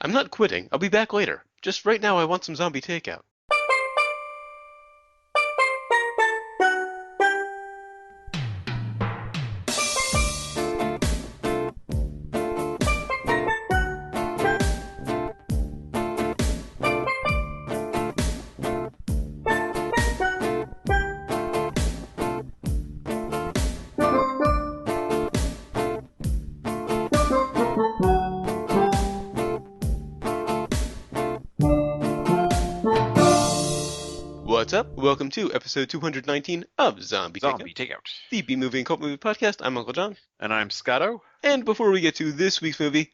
I'm not quitting. I'll be back later. Just right now I want some zombie takeout. What's up? Welcome to episode 219 of Zombie Zombie Takeout, Takeout. the B-movie and cult movie podcast. I'm Uncle John. And I'm Scotto. And before we get to this week's movie,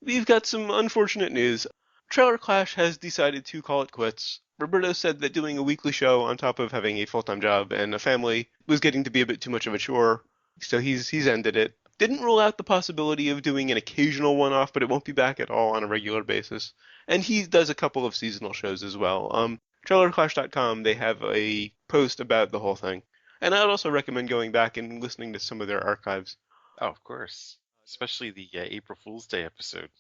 we've got some unfortunate news. Trailer Clash has decided to call it quits. Roberto said that doing a weekly show on top of having a full-time job and a family was getting to be a bit too much of a chore, so he's ended it. Didn't rule out the possibility of doing an occasional one-off, but it won't be back at all on a regular basis. And he does a couple of seasonal shows as well. TrailerClash.com, they have a post about the whole thing. And I'd also recommend going back and listening to some of their archives. Oh, of course. Especially the April Fool's Day episode.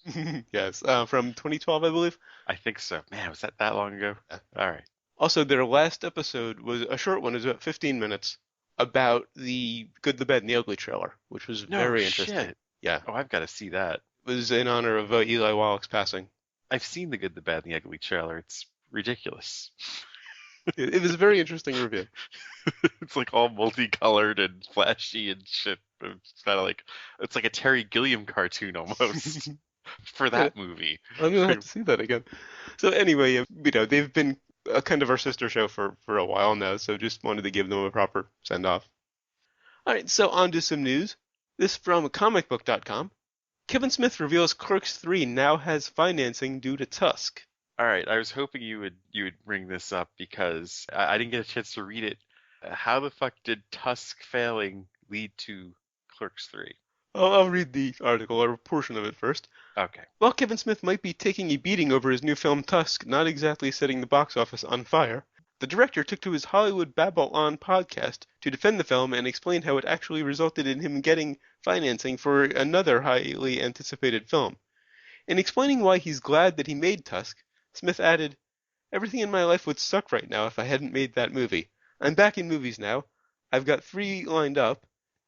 Yes, from 2012, I believe. I think so. Man, was that long ago? Yeah. All right. Also, their last episode was a short one. It was about 15 minutes about the Good, the Bad, and the Ugly trailer, which was very interesting. Shit. Yeah. Oh, I've got to see that. It was in honor of Eli Wallach's passing. I've seen the Good, the Bad, and the Ugly trailer. It's ridiculous. It was a very interesting review. It's like all multicolored and flashy and shit. It's kind of like, it's like a Terry Gilliam cartoon almost for that movie. I'm going to have to see that again. So anyway, they've been a kind of our sister show for a while now, so just wanted to give them a proper send-off. All right, so on to some news. This from comicbook.com. Kevin Smith reveals Clerks 3 now has financing due to Tusk. All right, I was hoping you would bring this up because I didn't get a chance to read it. How the fuck did Tusk failing lead to Clerks 3? I'll read the article or a portion of it first. Okay. While Kevin Smith might be taking a beating over his new film Tusk, not exactly setting the box office on fire, the director took to his Hollywood Babble On podcast to defend the film and explain how it actually resulted in him getting financing for another highly anticipated film. In explaining why he's glad that he made Tusk, Smith added, "Everything in my life would suck right now if I hadn't made that movie. I'm back in movies now. I've got 3 lined up,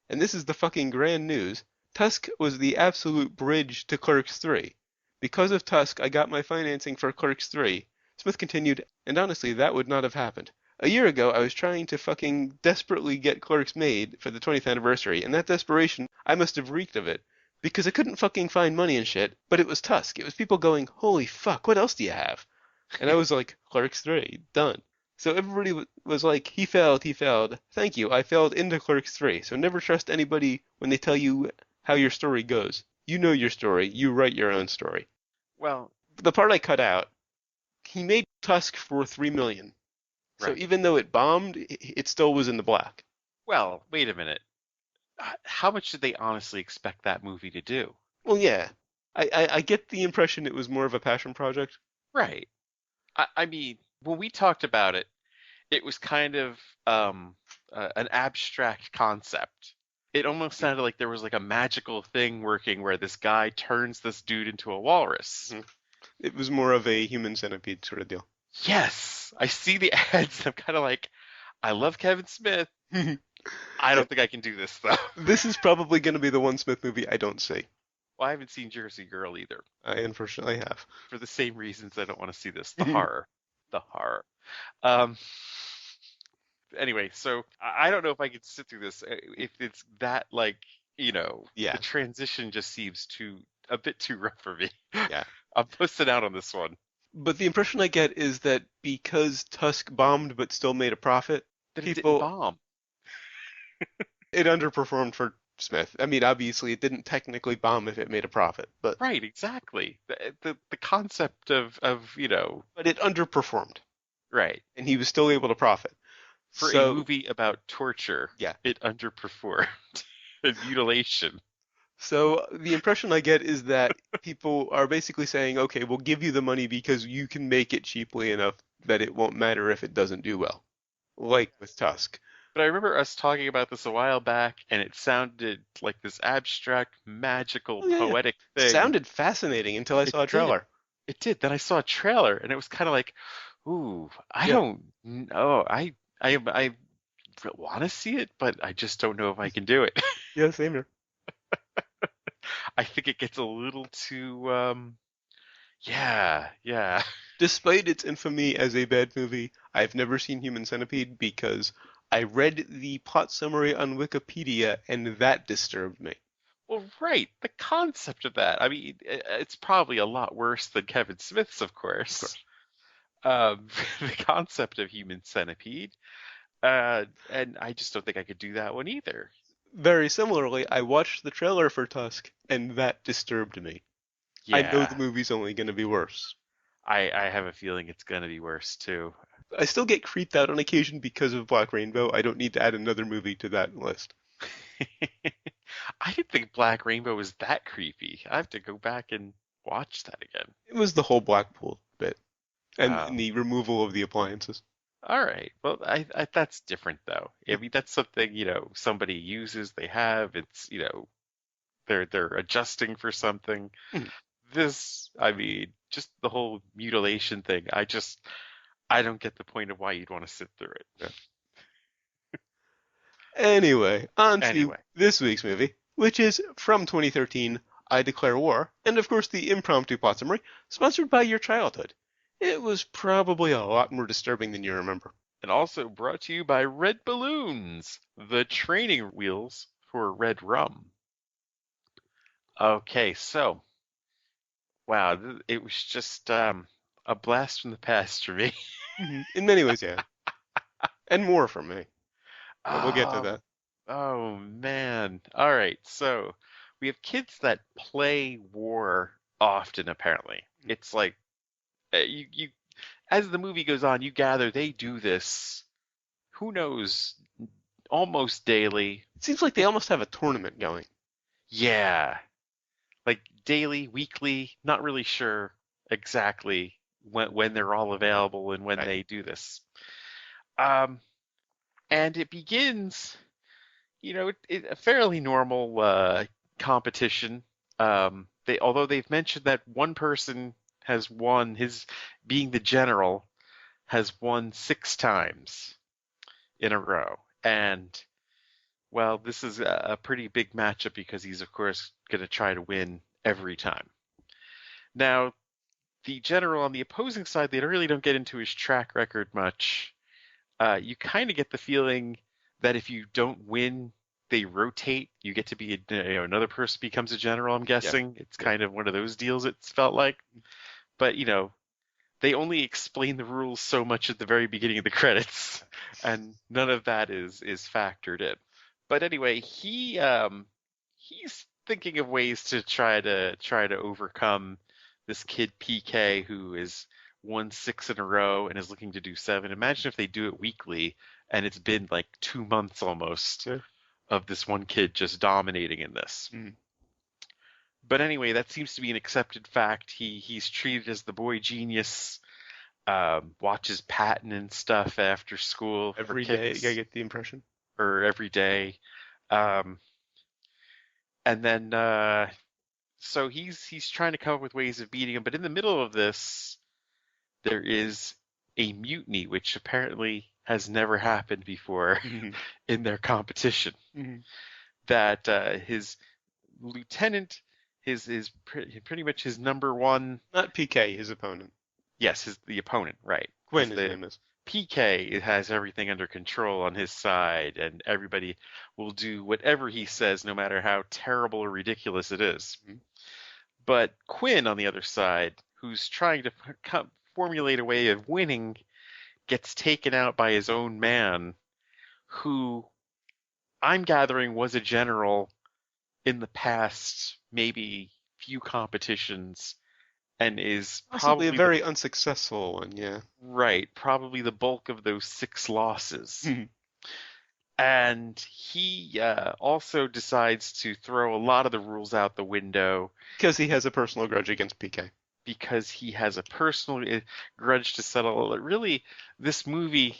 and this is the fucking grand news. Tusk was the absolute bridge to Clerks 3. Because of Tusk, I got my financing for Clerks 3. Smith continued, and honestly, that would not have happened. A year ago, I was trying to fucking desperately get Clerks made for the 20th anniversary, and that desperation, I must have reeked of it. Because I couldn't fucking find money and shit, but it was Tusk. It was people going, holy fuck, what else do you have? And I was like, Clerks 3, done. So everybody was like, he failed. Thank you, I failed into Clerks 3. So never trust anybody when they tell you how your story goes. You know your story. You write your own story. Well, The part I cut out, he made Tusk for $3 million. So right. even though it bombed, it still was in the black. Well, wait a minute. How much did they honestly expect that movie to do? Well, yeah. I get the impression it was more of a passion project. Right. I mean, when we talked about it, it was kind of an abstract concept. It almost sounded like there was like a magical thing working where this guy turns this dude into a walrus. Mm-hmm. It was more of a human centipede sort of deal. Yes, I see the ads. I'm kind of like, I love Kevin Smith. I don't think I can do this, though. This is probably going to be the one Smith movie I don't see. Well, I haven't seen Jersey Girl either. I unfortunately have. For the same reasons I don't want to see this. The horror. The horror. Anyway, so I don't know if I could sit through this. If it's that, like, Yeah. The transition just seems a bit too rough for me. Yeah. I'm posting out on this one. But the impression I get is that because Tusk bombed but still made a profit, That it didn't bomb. It underperformed for Smith. I mean, obviously, it didn't technically bomb if it made a profit, but Right, exactly. The concept of but it underperformed, right. and he was still able to profit. For So, a movie about torture, Yeah. it underperformed. And mutilation. So the impression I get is that people are basically saying, okay, we'll give you the money because you can make it cheaply enough that it won't matter if it doesn't do well, like with Tusk. But I remember us talking about this a while back, and it sounded like this abstract, magical, Oh, yeah. poetic thing. Sounded fascinating until I saw a It did. trailer. It did. Then I saw a trailer, and it was kind of like, ooh, I Yeah, don't know. I want to see it, but I just don't know if I can do it. yeah, same here. I think it gets a little too, yeah, yeah. Despite its infamy as a bad movie, I've never seen Human Centipede because I read the plot summary on Wikipedia and that disturbed me. Well, right. The concept of that. I mean, it's probably a lot worse than Kevin Smith's, of Of course. course. The concept of Human Centipede. And I just don't think I could do that one either. Very similarly, I watched the trailer for Tusk and that disturbed me. I know the Yeah, movie's only going to be worse. I have a feeling it's gonna be worse too. I still get creeped out on occasion because of Black Rainbow. I don't need to add another movie to that list. I didn't think Black Rainbow was that creepy. I have to go back and watch that again. It was the whole Blackpool bit and Oh, the removal of the appliances. all right. Well, I that's different though. I mean, that's something, somebody uses, they have. It's, they're adjusting for something. Hmm. This, I mean, just the whole mutilation thing. I don't get the point of why you'd want to sit through it. Anyway, on to Anyway, this week's movie, which is from 2013, I Declare War, and of course the impromptu plot summary, sponsored by your childhood. It was probably a lot more disturbing than you remember. and also brought to you by Red Balloons, the training wheels for red rum. Okay, so wow, it was just a blast from the past for me. In many ways, yeah. And more from me. But we'll get to Um, that. oh man. All right, so we have kids that play war often, apparently. It's like you as the movie goes on, you gather they do this, who knows, almost daily. It seems like they almost have a tournament going. Yeah, like daily, weekly, not really sure exactly when they're all available and when Right. they do this. Um, and it begins, a fairly normal competition. Although they've mentioned that one person has won, his being the general has won 6 times in a row, and well, this is a pretty big matchup because he's of course going to try to win every time. Now, the general on the opposing side, they really don't get into his track record much. You kind of get the feeling that if you don't win, they rotate. You get to be, another person becomes a general. I'm Yeah. guessing it's Yeah. kind of one of those deals. It's felt like, but they only explain the rules so much at the very beginning of the credits, and none of that is factored in. But anyway, he's thinking of ways to try to overcome this kid PK who is won 6 in a row and is looking to do 7. Imagine if they do it weekly and it's been like 2 months almost Yeah. of this one kid just dominating in this. Mm. But anyway, that seems to be an accepted fact. He's treated as the boy genius. Watches Patton and stuff after school for Every day, kicks, I get the impression. or every day. Um, and then so he's trying to come up with ways of beating him. But in the middle of this, there is a mutiny, which apparently has never happened before Mhm. in their competition. Mhm. That his lieutenant, his pretty much his number one. Not PK, his opponent. Yes, the opponent, right? Kwon, Because his the name is. PK has everything under control on his side, and everybody will do whatever he says, no matter how terrible or ridiculous it is. Mhm. But Quinn, on the other side, who's trying to formulate a way of winning, gets taken out by his own man, who I'm gathering was a general in the past, maybe few competitions, and is Possibly a probably the very unsuccessful one, yeah. right, probably the bulk of those 6 losses. Mhm. And he also decides to throw a lot of the rules out the window Because he has a personal grudge against PK. because he has a personal grudge to settle. Really, this movie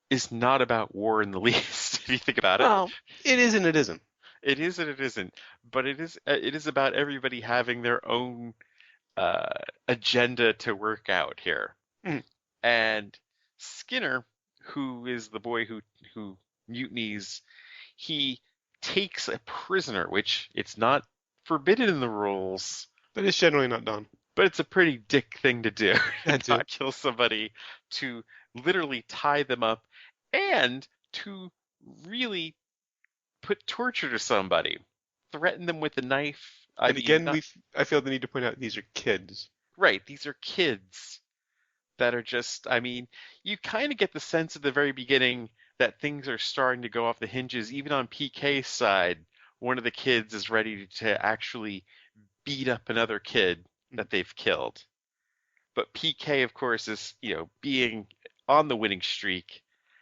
is not about war in the least, if you think about it. Well, it is and it isn't. It is and it isn't, but it is about everybody having their own uh, agenda to work out here. Mhm. And Skinner, who is the boy who mutinies, he takes a prisoner, which it's not forbidden in the rules, But it's generally not done. but it's a pretty dick thing to do, That to too. not kill somebody, to literally tie them up, and to really put torture to somebody, threaten them with a knife. I And mean, again, not I feel the need to point out these are kids. right. These are kids that are just, I mean, you kind of get the sense at the very beginning that things are starting to go off the hinges. Even on PK's side, one of the kids is ready to actually beat up another kid that they've killed. But PK, of course, is, being on the winning streak,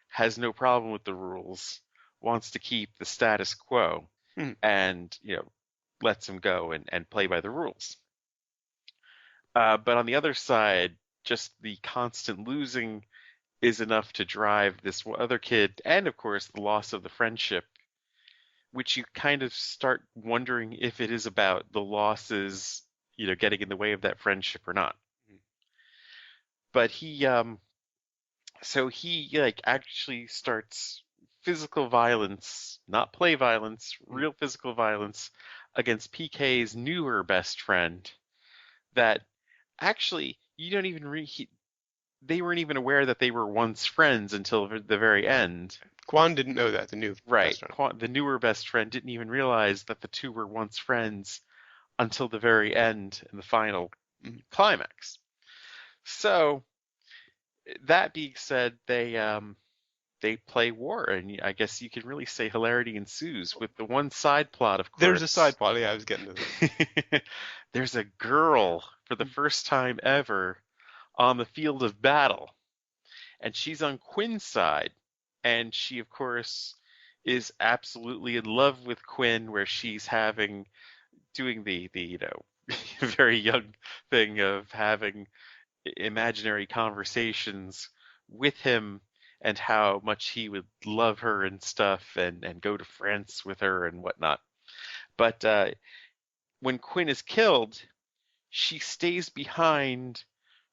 has no problem with the rules, wants to keep the status quo, Hmm. and, lets him go and play by the rules. But on the other side, just the constant losing is enough to drive this other kid, and of course, the loss of the friendship, which you kind of start wondering if it is about the losses, getting in the way of that friendship or not. But he like actually starts physical violence, not play violence, real physical violence against PK's newer best friend that actually you don't even they weren't even aware that they were once friends until the very end. Kwon didn't know that, the new Right. best friend. The newer best friend didn't even realize that the two were once friends until the very end in the final climax. So that being said, they play war, and I guess you can really say hilarity ensues with the one side plot, of There's a course. side plot, yeah, I was getting to this. There's a girl for the first time ever on the field of battle, and she's on Quinn's side, and she, of course, is absolutely in love with Quinn, where she's doing the very young thing of having imaginary conversations with him and how much he would love her and stuff and go to France with her and whatnot. But when Quinn is killed, she stays behind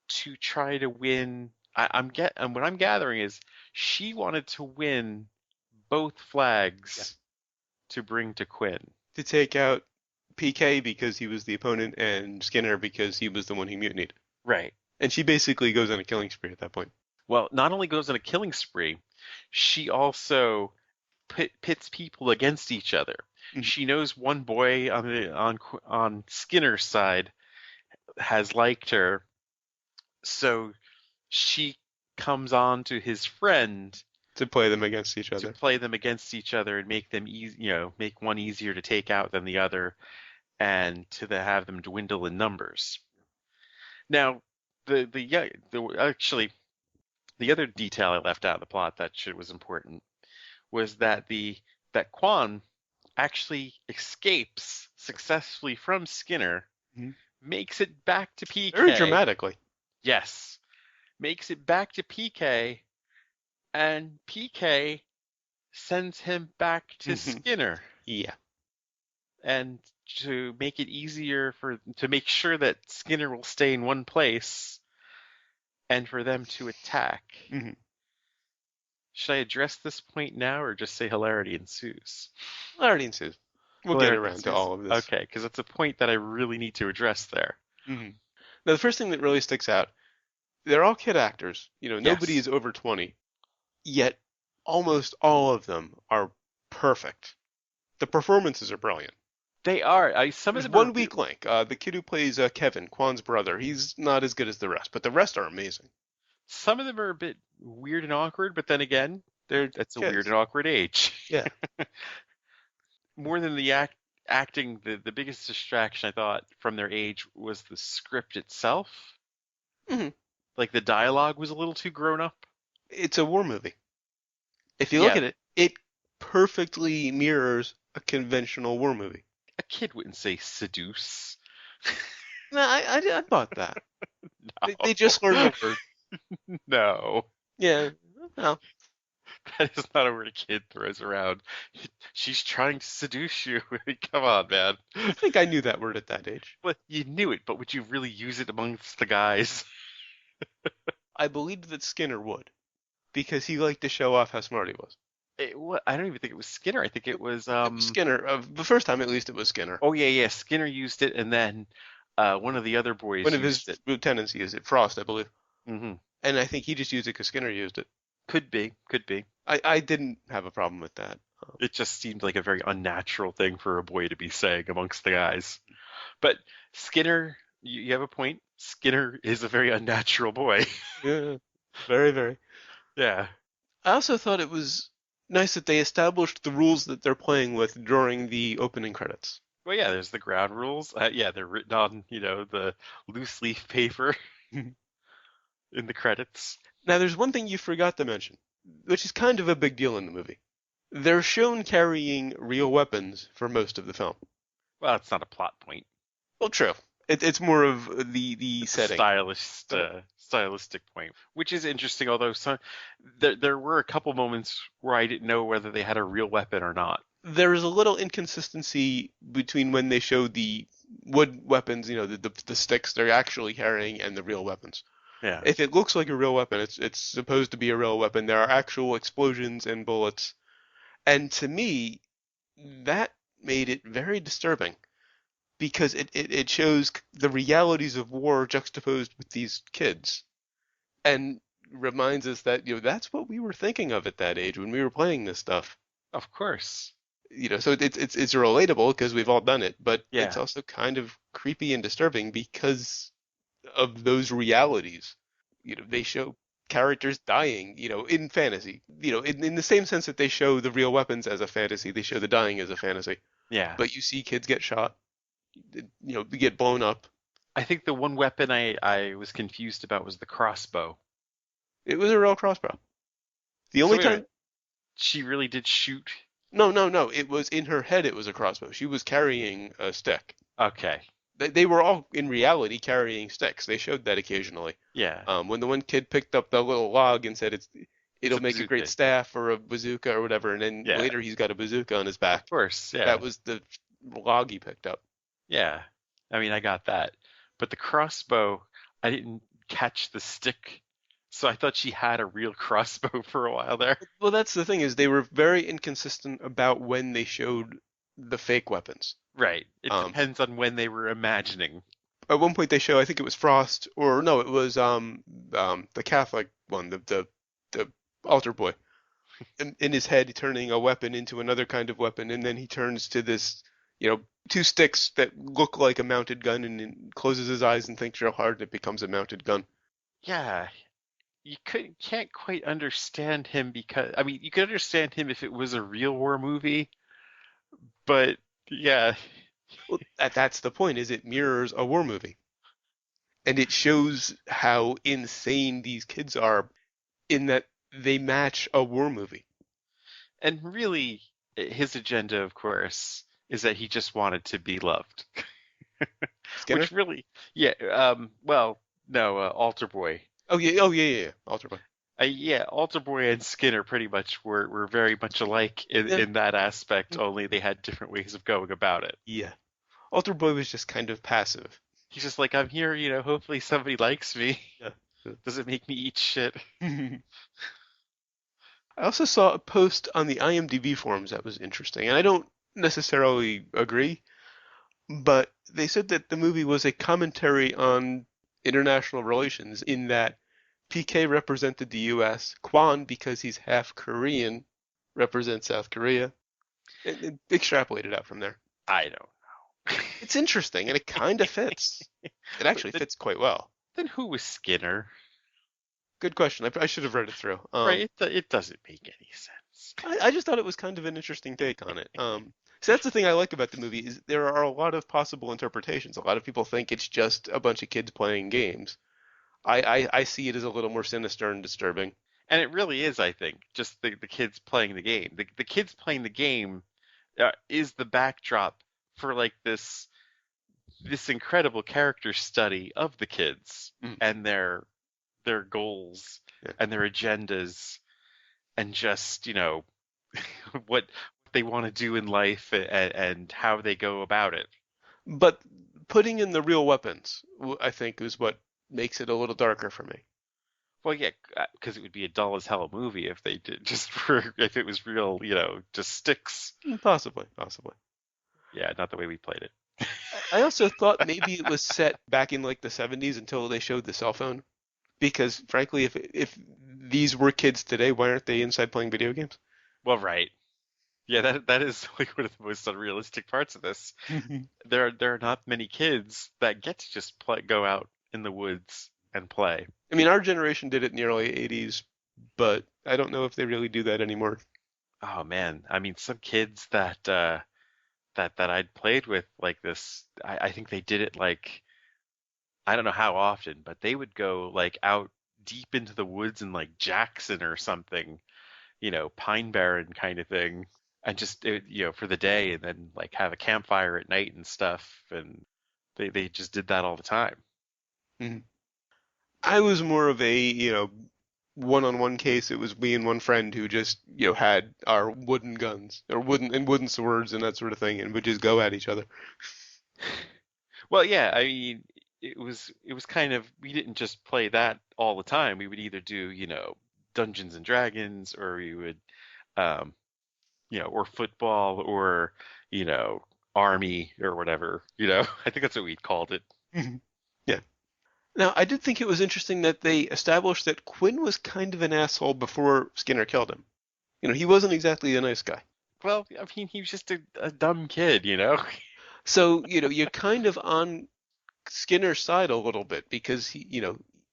to try to win. And what I'm gathering is she wanted to win both flags to bring to Quinn. To take out PK because he was the opponent and Skinner because he was the one who mutinied. Right. And she basically goes on a killing spree at that point. Well, not only goes on a killing spree, she also pits people against each other. Mhm. She knows one boy on Skinner's side has liked her, so she comes on to his friend To play them against each to other. play them against each other and make them make one easier to take out than the other, and to have them dwindle in numbers. Now, actually the other detail I left out of the plot that was important was that Kwon actually escapes successfully from Skinner, Mhm. makes it back to PK. Very dramatically. Yes, makes it back to PK, and PK sends him back to Skinner. Yeah. And to make it easier to make sure that Skinner will stay in one place and for them to attack. Mm-hmm. Should I address this point now or just say hilarity ensues? Hilarity ensues. We'll get around to all of this. Okay, because it's a point that I really need to address there. Mm-hmm. Now, the first thing that really sticks out, they're all kid actors. Nobody Yes. is over 20. Yet, almost all of them are perfect. The performances are brilliant. They are. Some of There's them one weak link. The kid who plays Kevin, Kwon's brother, he's not as good as the rest, but the rest are amazing. Some of them are a bit weird and awkward, but then again, that's a kids. weird and awkward age. Yeah. More than the acting, the biggest distraction I thought from their age was the script itself. Mm-hmm. Like the dialogue was a little too grown up. It's a war movie. If you look at it, it perfectly mirrors a conventional war movie. A kid wouldn't say seduce. No, I bought that. No. They just learned the word. No. Yeah. No. That is not a word a kid throws around. She's trying to seduce you. Come on, man. I think I knew that word at that age. Well, you knew it, but would you really use it amongst the guys? I believed that Skinner would, because he liked to show off how smart he was. I don't even think it was Skinner. I think it was It was Skinner. The first time, at least, it was Skinner. Oh yeah. Skinner used it, and then one of the other boys One of his used it. lieutenants used it, Frost, I believe. Hmm. And I think he just used it because Skinner used it. Could be. I didn't have a problem with that. It just seemed like a very unnatural thing for a boy to be saying amongst the guys. But Skinner, you have a point. Skinner is a very unnatural boy. Yeah, very, very. Yeah. I also thought it was nice that they established the rules that they're playing with during the opening credits. Well, yeah, there's the ground rules. Yeah, they're written on, the loose leaf paper in the credits. Now, there's one thing you forgot to mention, which is kind of a big deal in the movie. They're shown carrying real weapons for most of the film. Well, it's not a plot point. Well, true. It's more of the setting. Stylistic point, which is interesting. Although there were a couple moments where I didn't know whether they had a real weapon or not. There is a little inconsistency between when they show the wood weapons, the sticks they're actually carrying, and the real weapons. Yeah. If it looks like a real weapon, it's supposed to be a real weapon. There are actual explosions and bullets. And to me, that made it very disturbing because it shows the realities of war juxtaposed with these kids and reminds us that, that's what we were thinking of at that age when we were playing this stuff. Of course. So it's relatable because we've all done it, but Yeah. it's also kind of creepy and disturbing because of those realities. They show characters dying, in fantasy. In the same sense that they show the real weapons as a fantasy, they show the dying as a fantasy. Yeah. But you see kids get shot, get blown up. I think the one weapon I was confused about was the crossbow. It was a real crossbow. The only wait a time minute. She really did shoot. No. It was in her head. It was a crossbow. She was carrying a stick. Okay. They were all in reality carrying sticks. They showed that occasionally. Yeah. When the one kid picked up the little log and said it'll make a great bazooka. staff or a bazooka or whatever, and then Yeah. later he's got a bazooka on his back. Of course. Yeah. That was the log he picked up. Yeah. I mean, I got that. But the crossbow, I didn't catch the stick. So I thought she had a real crossbow for a while there. Well, that's the thing, is they were very inconsistent about when they showed the fake weapons. Right. It depends on when they were imagining. At one point they show, I think it was Frost, or no, it was the Catholic one, the altar boy, in his head turning a weapon into another kind of weapon, and then he turns to this, two sticks that look like a mounted gun, and then closes his eyes and thinks real hard, and it becomes a mounted gun. Yeah. Can't quite understand him because, I mean, you could understand him if it was a real war movie, but yeah. Well, that's the point, is it mirrors a war movie. And it shows how insane these kids are in that they match a war movie. And really, his agenda, of course, is that he just wanted to be loved. Skinner? Which really, yeah, well, no, Altar Boy. Oh yeah, Altar Boy. Yeah, Altar Boy and Skinner pretty much were very much alike in that aspect, only they had different ways of going about it. Yeah. Altar Boy was just kind of passive. He's just like, I'm here, hopefully somebody likes me. Yeah. Doesn't make me eat shit. I also saw a post on the IMDb forums that was interesting, and I don't necessarily agree, but they said that the movie was a commentary on international relations in that PK represented the US, Kwon, because he's half Korean, represents South Korea, and extrapolated out from there. I don't know. It's interesting, and it kind of fits. It actually fits quite well. Then who was Skinner? Good question. I should have read it through. Right, it doesn't make any sense. I just thought it was kind of an interesting take on it. So that's the thing I like about the movie, is there are a lot of possible interpretations. A lot of people think it's just a bunch of kids playing games. I see it as a little more sinister and disturbing. And it really is, I think, just the kids playing the game. The kids playing the game is the backdrop for like this incredible character study of the kids and their goals and their agendas and just, what they want to do in life and how they go about it. But putting in the real weapons, I think, is what makes it a little darker for me. Well, yeah, because it would be a dull as hell movie if they did just for if it was real, just sticks. Possibly, possibly. Yeah, not the way we played it. I also thought maybe it was set back in like the 70s until they showed the cell phone. Because frankly, if these were kids today, why aren't they inside playing video games? Well, right. Yeah, that is like one of the most unrealistic parts of this. There are not many kids that get to just go out in the woods and play. I mean, our generation did it in the early 80s, but I don't know if they really do that anymore. Oh man, I mean, some kids that I'd played with like this, I think they did it like I don't know how often, but they would go like out deep into the woods in like Jackson or something, Pine Barren kind of thing, and just for the day, and then like have a campfire at night and stuff, and they just did that all the time. Mhm. I was more of a, one-on-one case. It was me and one friend who just, had our wooden guns or wooden swords and that sort of thing, and would just go at each other. Well, yeah, I mean, it was kind of we didn't just play that all the time. We would either do, Dungeons and Dragons, or we would, um, or football, or you know, army or whatever. I think that's what we called it. Mhm. Yeah. Now, I did think it was interesting that they established that Quinn was kind of an asshole before Skinner killed him. He wasn't exactly a nice guy. Well, I mean, he was just a dumb kid. So, you're kind of on Skinner's side a little bit because he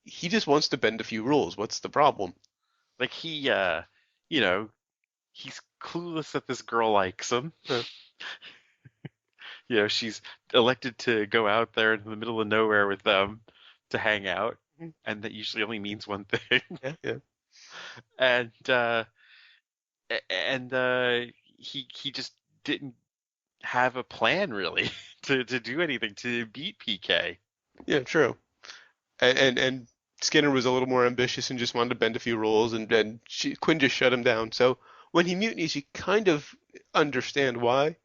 just wants to bend a few rules. What's the problem? Like you know, he's clueless that this girl likes him. Uh, She's elected to go out there in the middle of nowhere with them to hang out, mhm. and that usually only means one thing. Yeah, yeah. And he just didn't have a plan really to do anything to beat PK. Yeah, true. And Skinner was a little more ambitious and just wanted to bend a few rules, and Quinn just shut him down. So when he mutinies, you kind of understand why,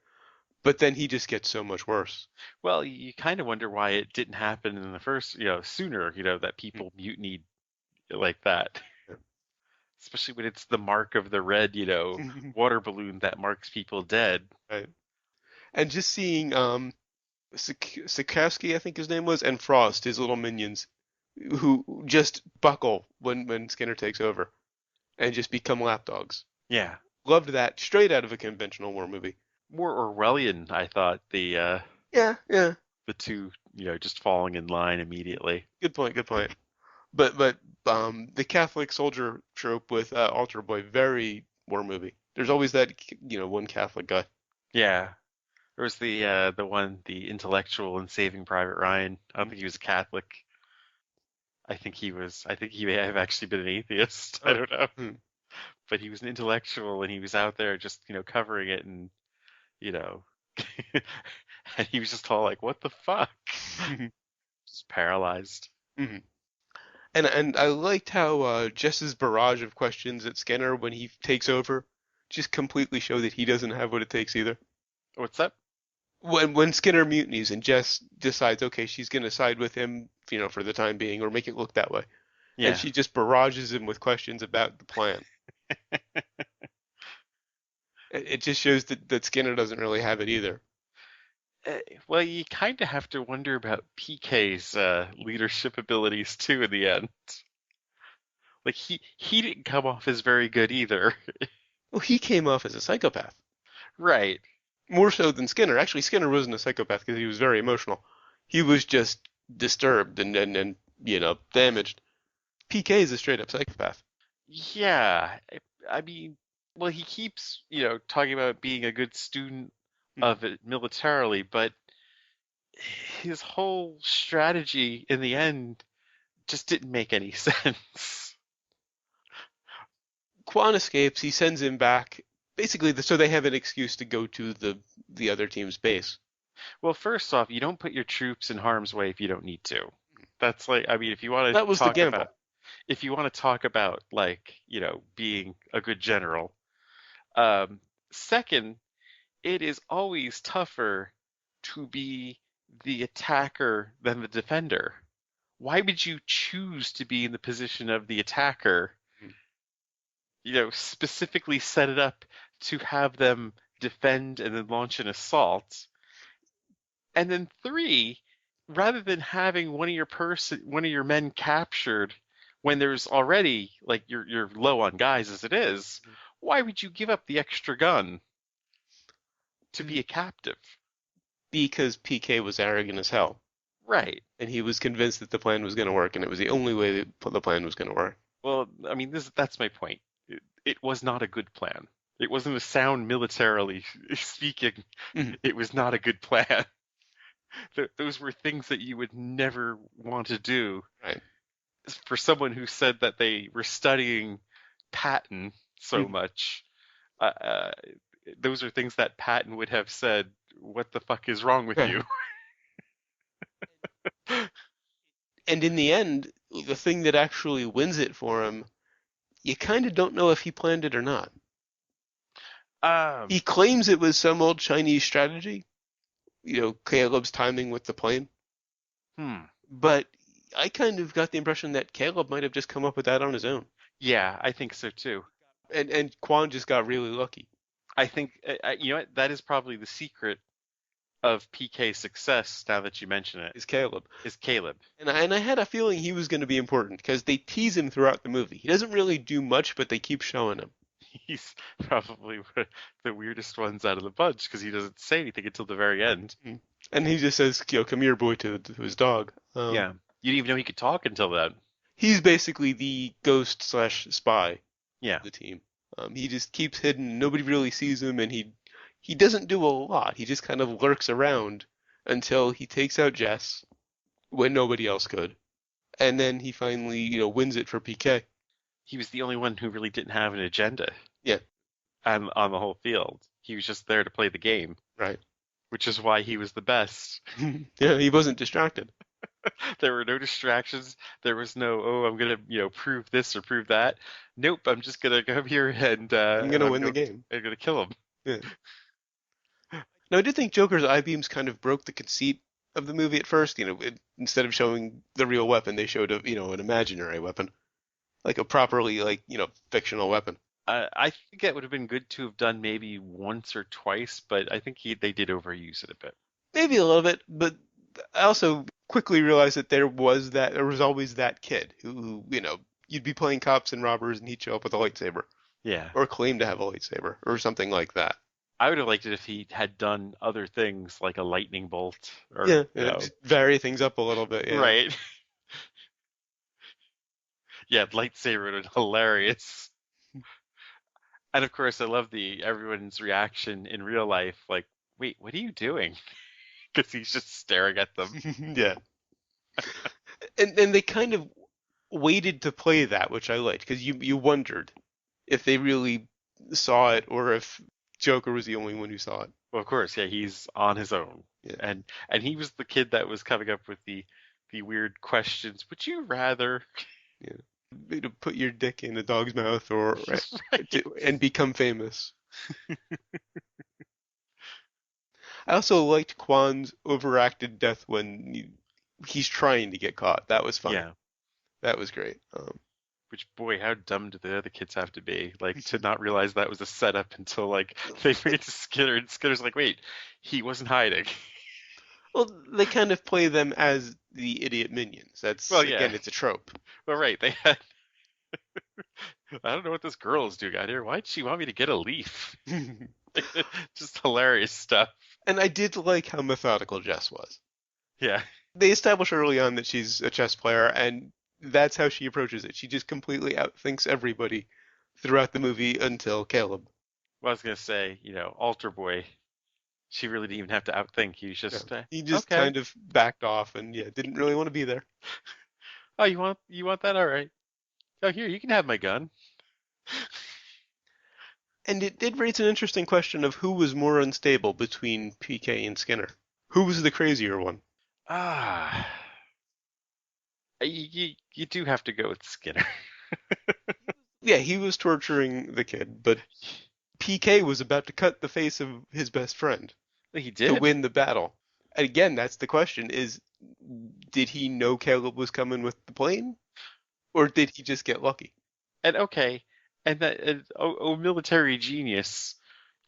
but then he just gets so much worse. Well, you kind of wonder why it didn't happen in the first, sooner, that people mutinied like that. Especially when it's the mark of the red, water balloon that marks people dead. Right. And just seeing Sikowski, I think his name was, and Frost, his little minions, who just buckle when Skinner takes over and just become lapdogs. Yeah. Loved that. Straight out of a conventional war movie. More Orwellian, I thought, Yeah, yeah. the two, just falling in line immediately. Good point, good point. But the Catholic soldier trope with Altar Boy, very war movie. There's always that, one Catholic guy. Yeah. There was the intellectual in Saving Private Ryan. I don't think he was a Catholic. I think he may have actually been an atheist. I don't know. Hmm. But he was an intellectual and he was out there just, covering it and, you know, and he was just all like, what the fuck? Just paralyzed. Mhm. And I liked how Jess's barrage of questions at Skinner when he takes over just completely show that he doesn't have what it takes either. What's that? When Skinner mutinies and Jess decides, okay, she's going to side with him, for the time being, or make it look that way, and Yeah. she just barrages him with questions about the plan. It just shows that Skinner doesn't really have it either. Well, you kind of have to wonder about PK's leadership abilities too in the end. Like he didn't come off as very good either. Well, he came off as a psychopath. Right. More so than Skinner. Actually, Skinner wasn't a psychopath because he was very emotional. He was just disturbed and damaged. PK is a straight up psychopath. Yeah. I mean, well, he keeps, talking about being a good student of it militarily, but his whole strategy in the end just didn't make any sense. Kwon escapes. He sends him back, basically, so they have an excuse to go to the other team's base. Well, first off, you don't put your troops in harm's way if you don't need to. That's like, I mean, if you want to That was the talk gamble. about, if you want to talk about like, being a good general, um, Second, it is always tougher to be the attacker than the defender. Why would you choose to be in the position of the attacker? Specifically set it up to have them defend and then launch an assault. And then three, rather than having one of your men captured when there's already like you're low on guys as it is, why would you give up the extra gun to be a captive? Because PK was arrogant as hell. Right. And he was convinced that the plan was going to work, and it was the only way that the plan was going to work. Well, I mean, that's my point. It was not a good plan. It wasn't a sound militarily speaking. It was not a good plan. Those were things that you would never want to do. Right. For someone who said that they were studying Patton so much, those are things that Patton would have said, "What the fuck is wrong with you?" And in the end, the thing that actually wins it for him, you kind of don't know if he planned it or not. He claims it was some old Chinese strategy, Caleb's timing with the plane. But I kind of got the impression that Caleb might have just come up with that on his own. Yeah, I think so too. And Kwon just got really lucky. I think, that is probably the secret of PK's success, now that you mention it. Is Caleb. And I had a feeling he was going to be important, because they tease him throughout the movie. He doesn't really do much, but they keep showing him. He's probably the weirdest ones out of the bunch, because he doesn't say anything until the very end. And he just says, come here, boy, to his dog. Yeah. You didn't even know he could talk until then. He's basically the ghost/spy of the team. He just keeps hidden. Nobody really sees him, and he doesn't do a lot. He just kind of lurks around until he takes out Jess when nobody else could. And then he finally, wins it for PK. He was the only one who really didn't have an agenda. Yeah. On the whole field. He was just there to play the game. Right. Which is why he was the best. Yeah, he wasn't distracted. There were no distractions. There was no, I'm going to, prove this or prove that. Nope, I'm just going to go here and I'm going to win the game. I'm going to kill him. Yeah. Now, I did think Joker's eye beams kind of broke the conceit of the movie at first. Instead of showing the real weapon, they showed an imaginary weapon, like a properly fictional weapon. I think it would have been good to have done maybe once or twice, but I think they did overuse it a bit. Maybe a little bit, but I also quickly realized that there was always that kid who you'd be playing cops and robbers, and he'd show up with a lightsaber. Yeah. Or claim to have a lightsaber, or something like that. I would have liked it if he had done other things like a lightning bolt. Or, just vary things up a little bit. Yeah. Right. Yeah, lightsaber would have been hilarious. And of course, I love everyone's reaction in real life. Like, wait, what are you doing? Because he's just staring at them. Yeah. and they kind of waited to play that, which I liked, because you wondered if they really saw it or if Joker was the only one who saw it. Well, of course, yeah, he's on his own. Yeah. And he was the kid that was coming up with the weird questions. Would you rather? Yeah. To put your dick in a dog's mouth and become famous. I also liked Kwon's overacted death when he's trying to get caught. That was fun. Yeah. That was great. Which, boy, how dumb do the other kids have to be? Like, to not realize that was a setup until, like, they bring it to Skinner, and Skinner's like, wait, he wasn't hiding. Well, they kind of play them as the idiot minions. Again, it's a trope. Well, right, they had... I don't know what this girl is doing out here. Why'd she want me to get a leaf? Just hilarious stuff. And I did like how methodical Jess was. Yeah. They establish early on that she's a chess player, and that's how she approaches it. She just completely outthinks everybody throughout the movie until Caleb. Well, I was going to say, Altar Boy, she really didn't even have to outthink. He just kind of backed off and didn't really want to be there. Oh, you want that? All right. Oh, here, you can have my gun. And it did raise an interesting question of who was more unstable between PK and Skinner. Who was the crazier one? You do have to go with Skinner. Yeah, he was torturing the kid, but PK was about to cut the face of his best friend He to did. win the battle. And again, that's the question: did he know Caleb was coming with the plane, or did he just get lucky? And okay, and that military genius.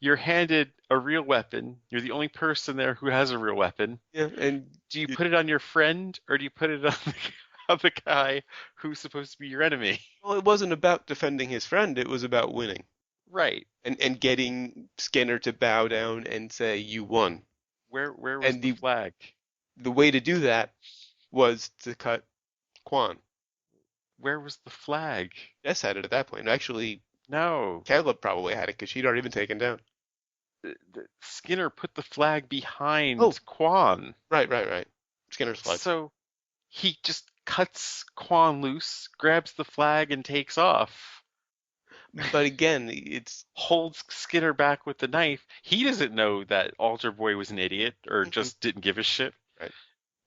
You're handed a real weapon. You're the only person there who has a real weapon. Yeah, and Do you put it on your friend or do you put it on on the guy who's supposed to be your enemy? well, it wasn't about defending his friend; it was about winning Right. and getting Skinner to bow down and say, "You won." Where was And the flag? the way to do that was to cut Kwon. Where was the flag? Jess had it at that point. Actually, No. Caleb probably had it because she'd already been taken down. Skinner put the flag Oh, behind Kwon. right. Skinner's flag. So he just cuts Kwon loose, grabs the flag, and takes off. But again, it's Holds Skinner back with the knife. He doesn't know that Altar Boy was an idiot or just didn't give a shit. right.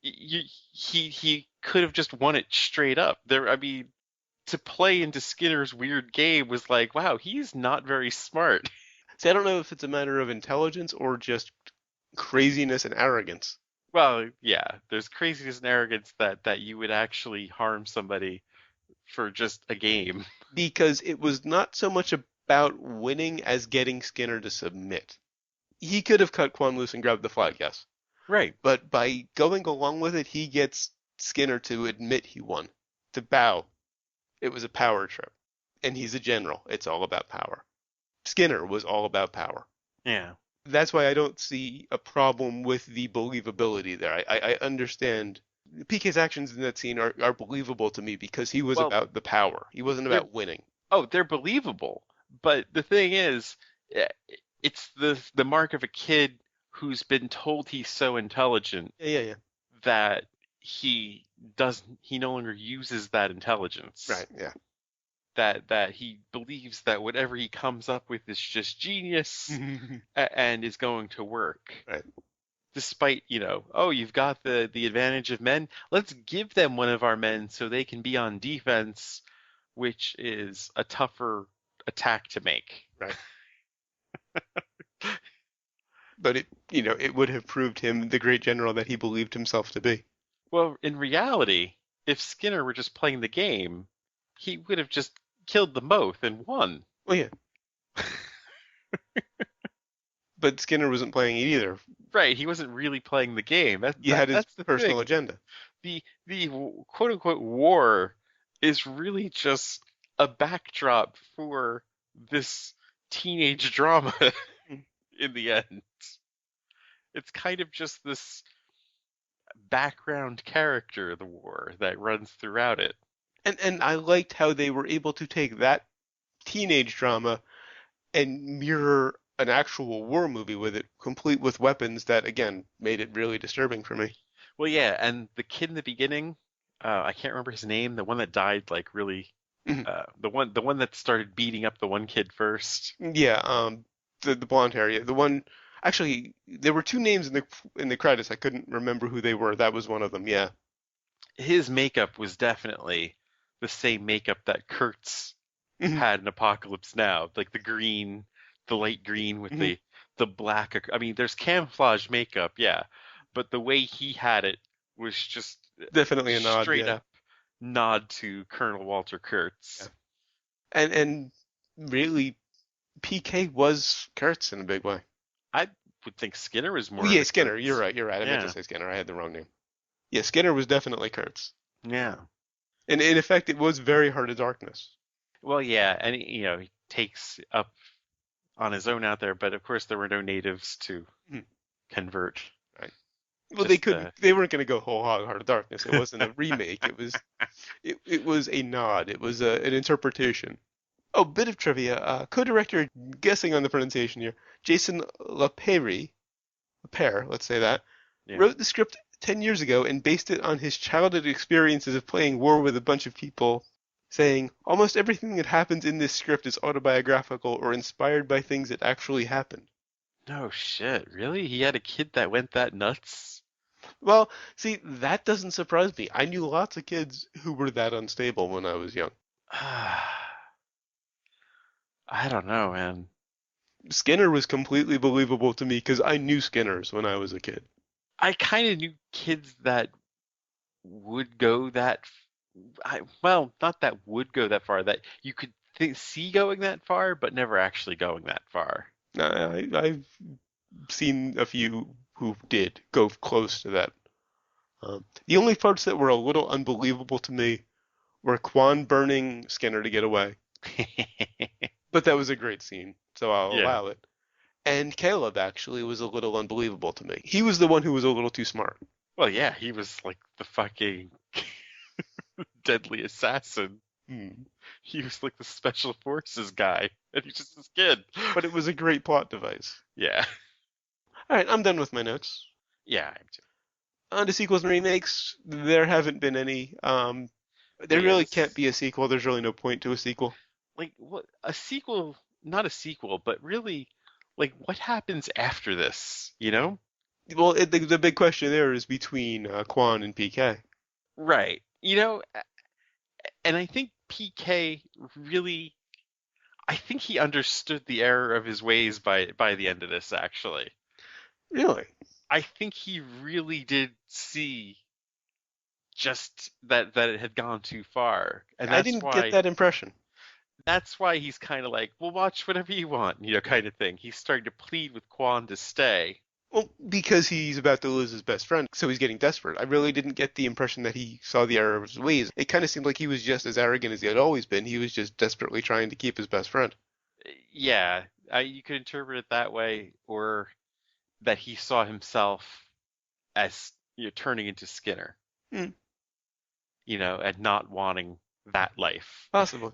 He could have just won it straight up. I mean, to play into Skinner's weird game was like, wow, he's not very smart. See, I don't know if it's a matter of intelligence or just craziness and arrogance. Well, yeah, there's craziness and arrogance that you would actually harm somebody for just a game. Because it was not so much about winning as getting Skinner to submit. He could have cut Kwon loose and grabbed the flag, yes. Right. But by going along with it, he gets Skinner to admit he won, to bow. It was a power trip. And he's a general. It's all about power. Skinner was all about power. Yeah. That's why I don't see a problem with the believability there. I understand PK's actions in that scene are believable to me because he was Well, about the power. He wasn't they're about winning. they're believable. But the thing is, eh, it's the mark of a kid who's been told he's so intelligent Yeah. that he no longer uses that intelligence. Right, yeah. That he believes that whatever he comes up with is just genius and is going to work. Right. Despite, oh, you've got the advantage of men. Let's give them one of our men so they can be on defense, which is a tougher attack to make. Right. But it would have proved him the great general that he believed himself to be. Well, in reality, if Skinner were just playing the game, he would have just killed them both and won. Well, yeah. But Skinner wasn't playing it either. Right, he wasn't really playing the game. He had his That's the personal thing. agenda. The quote unquote war is really just a backdrop for this teenage drama in the end. It's kind of just this background character, the war, that runs throughout it. And I liked how they were able to take that teenage drama and mirror an actual war movie with it, complete with weapons that, again, made it really disturbing for me. Well, yeah, and the kid in the beginning, I can't remember his name, the one that died, like really, the one that started beating up the one kid first. Yeah, the blonde hair, yeah, the one. Actually, there were two names in the credits. I couldn't remember who they were. That was one of them. Yeah. His makeup was definitely the same makeup that Kurtz had in Apocalypse Now, like the light green with the black. I mean, there's camouflage makeup, yeah, but the way he had it was just Definitely a nod, straight yeah. up nod to Colonel Walter Kurtz. Yeah. And really, PK was Kurtz in a big way. I would think Skinner was more. Oh, of yeah, a Skinner. Kurtz. You're right. I meant to say Skinner. I had the wrong name. Yeah, Skinner was definitely Kurtz. Yeah. And in effect, it was very Heart of Darkness. Well, yeah, and he takes up on his own out there, but of course there were no natives to convert. Right. Well, they couldn't. They weren't going to go whole hog Heart of Darkness. It wasn't a remake. It was, it was a nod. It was an interpretation. Oh, bit of trivia. Co-director, guessing on the pronunciation here, Jason Lapere, let's say that, wrote the script 10 years ago and based it on his childhood experiences of playing war with a bunch of people, saying, almost everything that happens in this script is autobiographical or inspired by things that actually happened. No shit, really? He had a kid that went that nuts? Well, see, that doesn't surprise me. I knew lots of kids who were that unstable when I was young. I don't know, man. Skinner was completely believable to me because I knew Skinners when I was a kid. I kind of knew kids that would go that, well, not that would go that far, that you could see going that far, but never actually going that far. I've seen a few who did go close to that. The only parts that were a little unbelievable to me were Kwon burning Skinner to get away, but that was a great scene, so I'll Yeah. allow it. And Caleb actually was a little unbelievable to me. He was the one who was a little too smart. Well, yeah, he was like the fucking deadly assassin. Hmm. He was like the special forces guy, and he's just this kid. But it was a great plot device. Yeah. All right, I'm done with my notes. Yeah, I am too. On to sequels and remakes, there haven't been any. But There yeah, really can't this, be a sequel. There's really no point to a sequel. like, what a sequel, not a sequel, but really, like, what happens after this, you know? Well, the big question there is between Kwon and PK. Right. You know, and I think PK really, I think he understood the error of his ways by the end of this, actually. Really? I think he really did see just that it had gone too far, and I didn't get that impression. that's why he's kind of like, well, watch whatever you want, you know, kind of thing. He's starting to plead with Kwon to stay. Well, because he's about to lose his best friend, so he's getting desperate. I really didn't get the impression that he saw the error of his ways. It kind of seemed like he was just as arrogant as he had always been. He was just desperately trying to keep his best friend. Yeah, you could interpret it that way, or that he saw himself as, you know, turning into Skinner, Hmm, you know, and not wanting that life. possibly.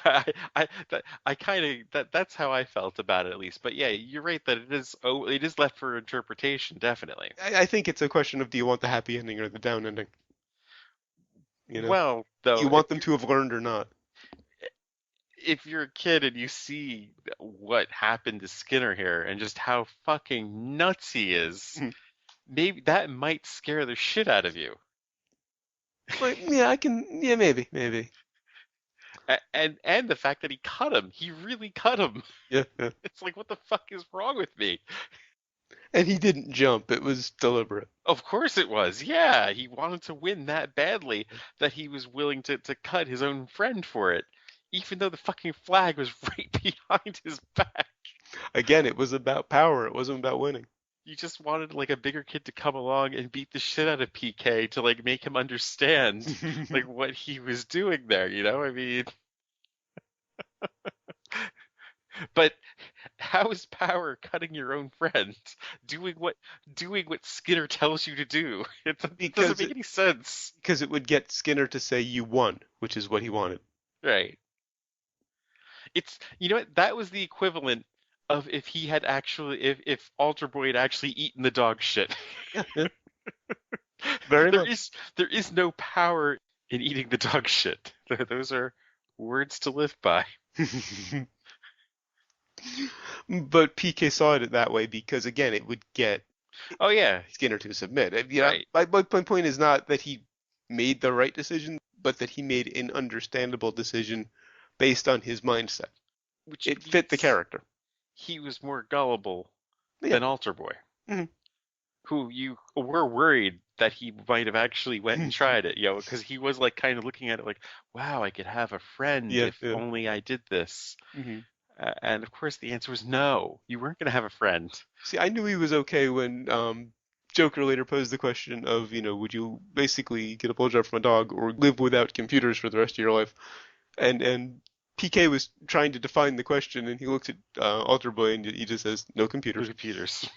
I kind of that's how I felt about it, at least. But yeah, you're right that it is left for interpretation, definitely. I think it's a question of do you want the happy ending or the down ending? You know, Well, do you though, want them to have learned or not? if you're a kid and you see what happened to Skinner here and just how fucking nuts he is, Hmm. maybe that might scare the shit out of you. But yeah, I can. Yeah, maybe. And the fact that he really cut him. Yeah, yeah. It's like, what the fuck is wrong with me? And he didn't jump. It was deliberate. Of course it was. Yeah, he wanted to win that badly that he was willing to cut his own friend for it, even though the fucking flag was right behind his back. Again, it was about power. It wasn't about winning. You just wanted like a bigger kid to come along and beat the shit out of PK to like make him understand like what he was doing there, you know? I mean, but how is power cutting your own friend? Doing what doing what Skinner tells you to do? It doesn't because make any sense. because it would get Skinner to say you won, which is what he wanted. Right. It's, you know what, that was the equivalent of if he had actually if Alter Boy had actually eaten the dog shit. Yeah, yeah, very There much. is there is no power in eating the dog shit. Those are words to live by. But PK saw it that way because again, it would get Oh yeah, Skinner to submit. You know, right. my point is not that he made the right decision, but that he made an understandable decision based on his mindset. Which It fit the means character. he was more gullible Yeah. than Alter Boy, Mhm. who you were worried that he might have actually went and tried it, you know, because he was like kind of looking at it like, wow, I could have a friend Yeah, if yeah. only I did this. Hmm. And of course, the answer was no. You weren't going to have a friend. See, I knew he was okay when Joker later posed the question of, would you basically get a blowjob from a dog or live without computers for the rest of your life? And PK was trying to define the question, and he looks at Alter Boy and he just says, "No No computers," computers.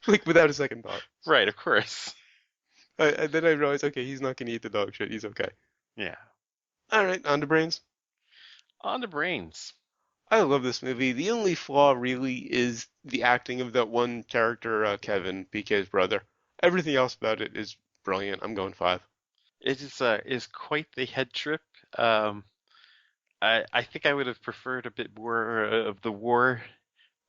like without a second thought. Right, of course. And then I realized, okay, he's not gonna eat the dog shit. He's okay. Yeah. All right, on to brains. On to brains. I love this movie. The only flaw really is the acting of that one character, Kevin, PK's brother. Everything else about it is brilliant. I'm going 5. It is quite the head trip. Um, I think I would have preferred a bit more of the war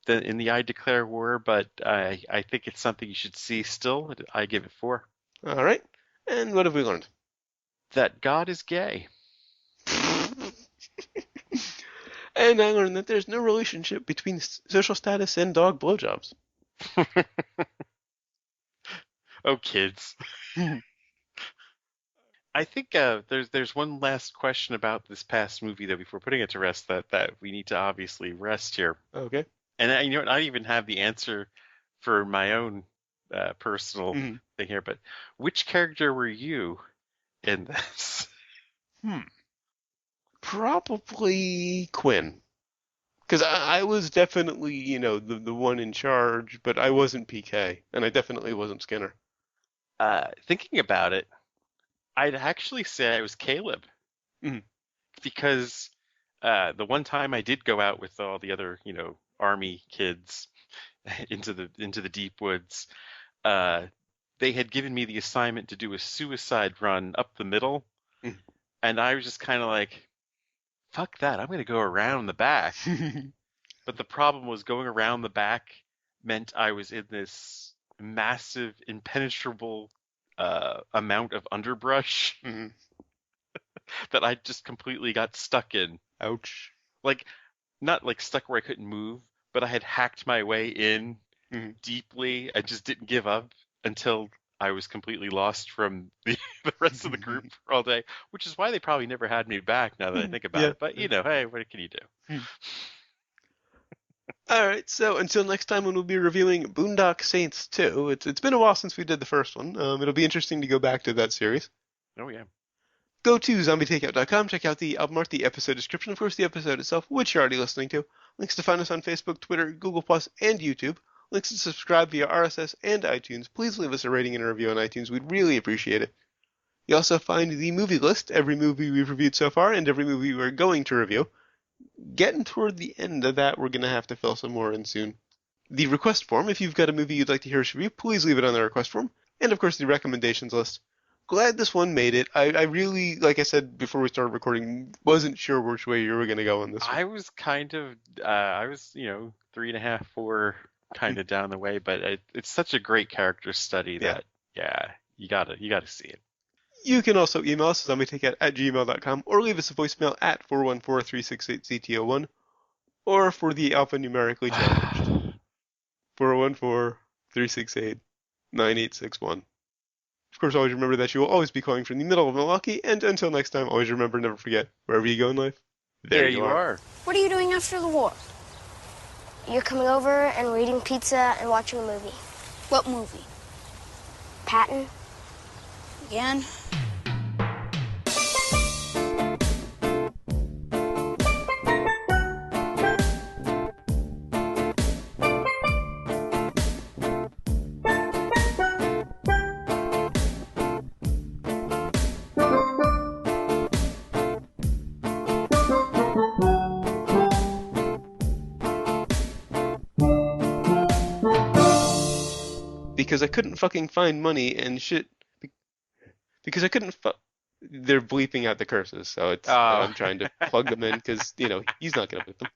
than in the I Declare War, but I think it's something you should see still. I give it 4. All right, and what have we learned? That God is gay. And I learned that there's no relationship between social status and dog blowjobs. Oh, kids. I think there's one last question about this past movie though before putting it to rest that we need to obviously rest here. Okay. And you know what? I even have the answer for my own personal thing here. But which character were you in this? Probably Quinn. Because I was definitely, the one in charge, but I wasn't PK, and I definitely wasn't Skinner. Thinking about it, I'd actually say I was Caleb. Mhm. Because the one time I did go out with all the other, army kids into the deep woods, they had given me the assignment to do a suicide run up the middle, and I was just kind of like, fuck that, I'm going to go around the back. But the problem was going around the back meant I was in this massive, impenetrable amount of underbrush that I just completely got stuck in. Ouch. Like, not like stuck where I couldn't move, but I had hacked my way in deeply. I just didn't give up until I was completely lost from the rest of the group for all day, which is why they probably never had me back now that I think about it. But, hey, what can you do? All right, so until next time when we'll be reviewing Boondock Saints 2. It's been a while since we did the first one. It'll be interesting to go back to that series. Oh, yeah. Go to zombietakeout.com, check out the album art, the episode description, of course, the episode itself, which you're already listening to. Links to find us on Facebook, Twitter, Google+, and YouTube. Links to subscribe via RSS and iTunes. Please leave us a rating and a review on iTunes. We'd really appreciate it. You also find the movie list, every movie we've reviewed so far, and every movie we're going to review. Getting toward the end of that, we're going to have to fill some more in soon. The request form, if you've got a movie you'd like to hear us review, please leave it on the request form. And of course, the recommendations list. Glad this one made it. I really, like I said before we started recording, wasn't sure which way you were going to go on this one. I was kind of, 3.5, 4 kind of down the way, but it's such a great character study that, you gotta see it. You can also email us at zombietakeout@gmail.com or leave us a voicemail at 414-368-CT01 or for the alphanumerically challenged 414-368-9861. Of course, always remember that you will always be calling from the middle of Milwaukee, and until next time, always remember, never forget, wherever you go in life, there you are. What are you doing after the war? You're coming over and we're eating pizza and watching a movie. What movie? Patton? Again? Because I couldn't fucking find money and shit. Because I couldn't they're bleeping out the curses, so I'm trying to plug them in because, he's not going to bleep them.